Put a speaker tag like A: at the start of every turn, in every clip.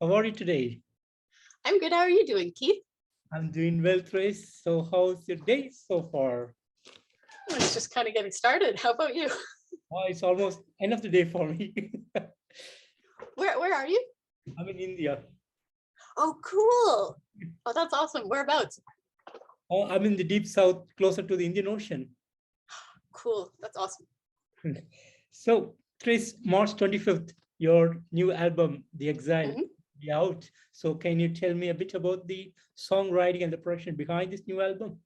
A: How are you today?
B: I'm good. How are you doing, Keith?
A: I'm doing well, Thrace. So how's your day so far?
B: It's just kind of getting started. How about you?
A: Oh, it's almost end of the day for me.
B: Where are you?
A: I'm in India.
B: Oh, cool. Oh, that's awesome. Whereabouts?
A: Oh, I'm in the deep south, closer to the Indian Ocean.
B: Cool. That's awesome.
A: So, Thrace, March 25th, your new album, The Exile,
B: Mhm.
A: be out. So can you tell me a bit about the songwriting and the production behind this new album?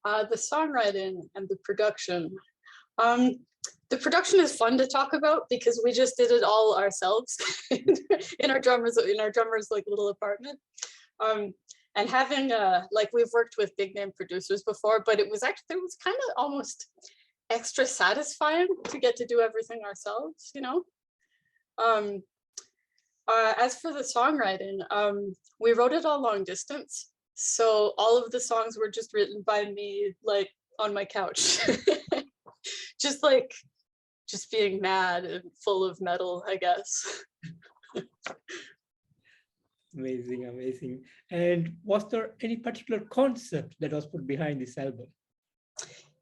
B: The songwriting and the production. Um, the production is fun to talk about because we just did it all ourselves in our drummer's like little apartment. And having like we've worked with big name producers before, but it was kind of almost extra satisfying to get to do everything ourselves, you know. As for the songwriting, we wrote it all long distance. So all of the songs were just written by me, like on my couch, just being mad and full of metal, I guess.
A: Amazing, amazing. And was there any particular concept that was put behind this album?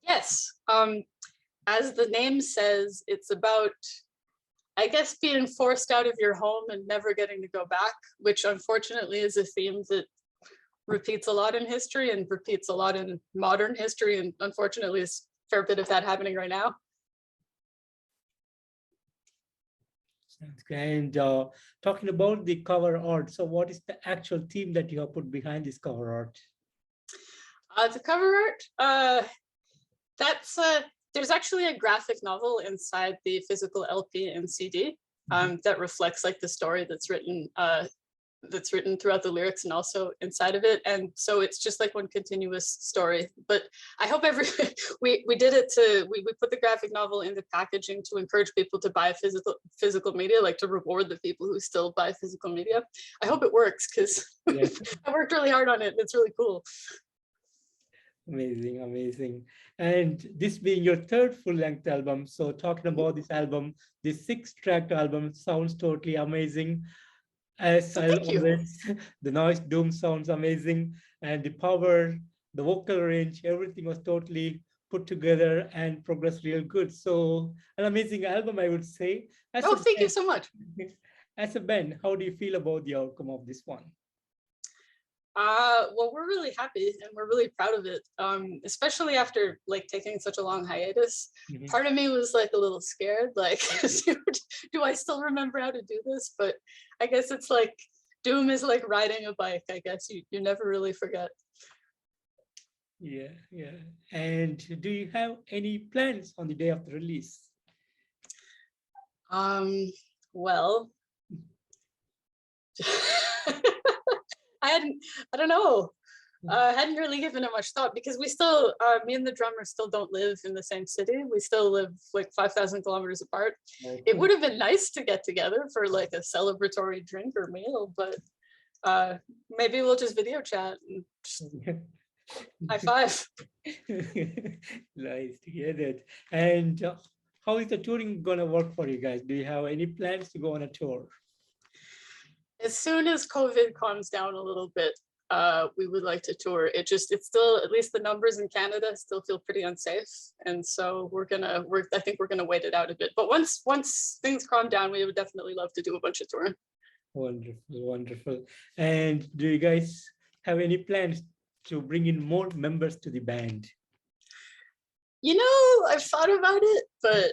B: Yes. As the name says, it's about, I guess, being forced out of your home and never getting to go back, which unfortunately is a theme that repeats a lot in history and repeats a lot in modern history. And unfortunately, there's a fair bit of that happening right now.
A: Sounds good. And talking about the cover art, so what is the actual theme that you have put behind this cover art?
B: The cover art, there's actually a graphic novel inside the physical LP and CD that reflects like the story that's written throughout the lyrics and also inside of it. And so it's just like one continuous story. But I hope we did it we put the graphic novel in the packaging to encourage people to buy physical media, like to reward the people who still buy physical media. I hope it works because I worked really hard on it. It's really cool.
A: Amazing, amazing. And this being your third full-length album, so talking about this album, this 6-track album sounds totally amazing. As I always, the noise doom sounds amazing, and the power, the vocal range, everything was totally put together and progressed real good. So an amazing album, I would say.
B: Thank you so much.
A: As a band, how do you feel about the outcome of this one?
B: Well, we're really happy and we're really proud of it, especially after like taking such a long hiatus. Part of me was like a little scared, like, do I still remember how to do this? But I guess it's like doom is like riding a bike. I guess you never really forget.
A: Yeah. And do you have any plans on the day of the release?
B: Well, I don't know. I hadn't really given it much thought because we still, me and the drummer still don't live in the same city. We still live like 5,000 kilometers apart. It would have been nice to get together for like a celebratory drink or meal, but maybe we'll just video chat and just high five.
A: Nice to hear that. And how is the touring gonna work for you guys? Do you have any plans to go on a tour?
B: As soon as COVID calms down a little bit, we would like to tour. It's still, at least the numbers in Canada still feel pretty unsafe. And so I think we're gonna wait it out a bit. But once things calm down, we would definitely love to do a bunch of touring.
A: Wonderful, wonderful. And do you guys have any plans to bring in more members to the band?
B: You know, I've thought about it, but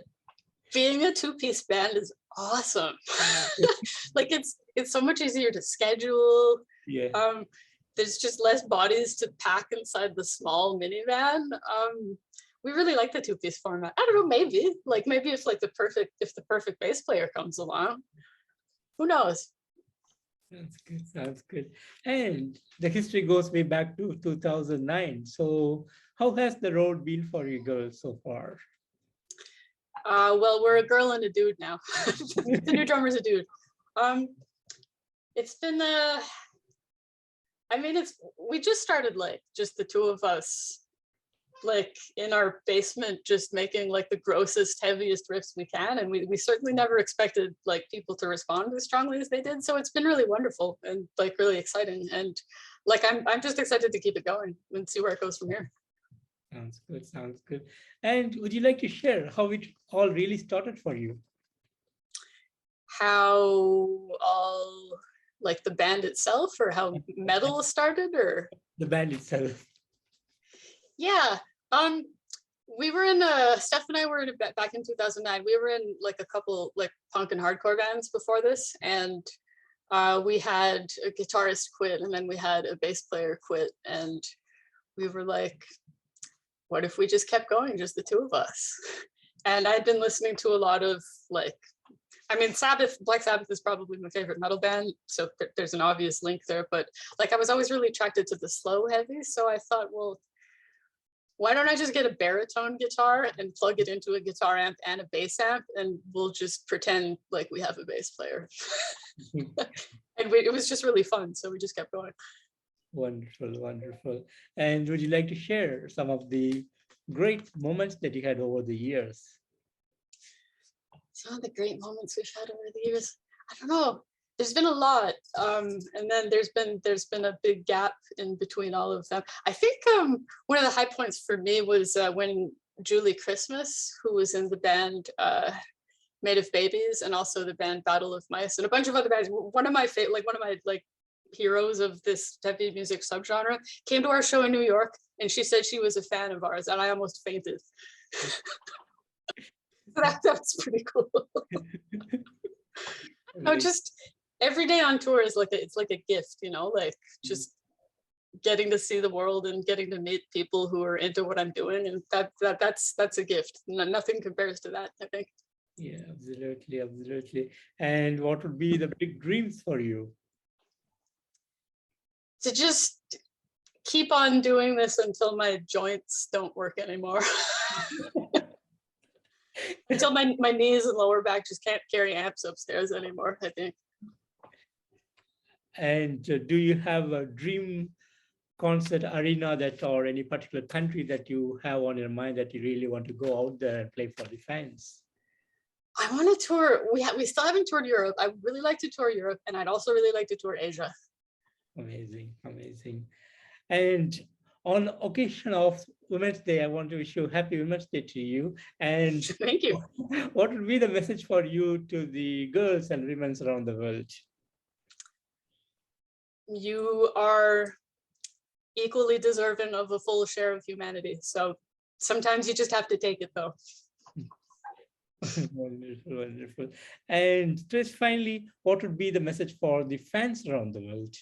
B: being a two-piece band is awesome. Like it's so much easier to schedule.
A: Yeah.
B: There's just less bodies to pack inside the small minivan. We really like the two-piece format. I don't know, maybe if the perfect bass player comes along, who knows?
A: Sounds good, sounds good. And the history goes way back to 2009. So how has the road been for you girls so far?
B: Well, we're a girl and a dude now. The new drummer's a dude. It's been we just started like just the two of us like in our basement, just making like the grossest, heaviest riffs we can. And we certainly never expected like people to respond as strongly as they did. So it's been really wonderful and like really exciting. And like, I'm just excited to keep it going and see where it goes from here.
A: Sounds good, sounds good. And would you like to share how it all really started for you?
B: How all, like the band itself, or how metal started, or?
A: The band itself.
B: Yeah, we were in Steph and I were in back in 2009. We were in like a couple like punk and hardcore bands before this, and we had a guitarist quit, and then we had a bass player quit, and we were like, what if we just kept going, just the two of us? And I'd been listening to a lot of like, I mean, Black Sabbath is probably my favorite metal band, so there's an obvious link there, but like I was always really attracted to the slow heavy, so I thought, well, why don't I just get a baritone guitar and plug it into a guitar amp and a bass amp, and we'll just pretend like we have a bass player. And it was just really fun, so we just kept going.
A: Wonderful, wonderful. And would you like to share some of the great moments that you had over the years?
B: Some of the great moments we've had over the years, I don't know. There's been a lot, and then there's been a big gap in between all of them. I think one of the high points for me was when Julie Christmas, who was in the band Made of Babies, and also the band Battle of Mice, and a bunch of other bands. One of my heroes of this heavy music subgenre came to our show in New York, and she said she was a fan of ours, and I almost fainted. That's pretty cool. No, just every day on tour is like it's like a gift, you know, like just getting to see the world and getting to meet people who are into what I'm doing, and that's a gift. Nothing compares to that, I think.
A: Yeah, absolutely, absolutely. And what would be the big dreams for you?
B: To just keep on doing this until my joints don't work anymore. Until my knees and lower back just can't carry amps upstairs anymore, I think.
A: And do you have a dream concert arena that, or any particular country that you have on your mind that you really want to go out there and play for the fans?
B: I want to tour. We still haven't toured Europe. I would really like to tour Europe, and I'd also really like to tour Asia.
A: Amazing, amazing. And on occasion of Women's Day, I want to wish you Happy Women's Day to you. And
B: thank you.
A: What would be the message for you to the girls and women around the world?
B: You are equally deserving of a full share of humanity. So sometimes you just have to take it, though.
A: Wonderful, wonderful. And just finally, what would be the message for the fans around the world?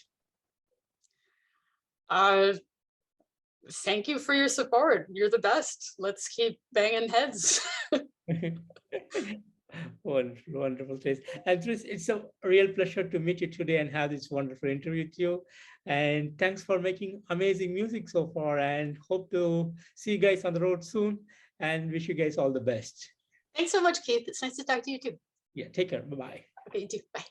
B: Thank you for your support. You're the best. Let's keep banging heads.
A: Wonderful, wonderful, Thrace. And Thrace, it's a real pleasure to meet you today and have this wonderful interview with you. And thanks for making amazing music so far, and hope to see you guys on the road soon, and wish you guys all the best.
B: Thanks so much, Keith. It's nice to talk to you too.
A: Yeah, take care. Bye-bye.
B: Okay, you too. Bye.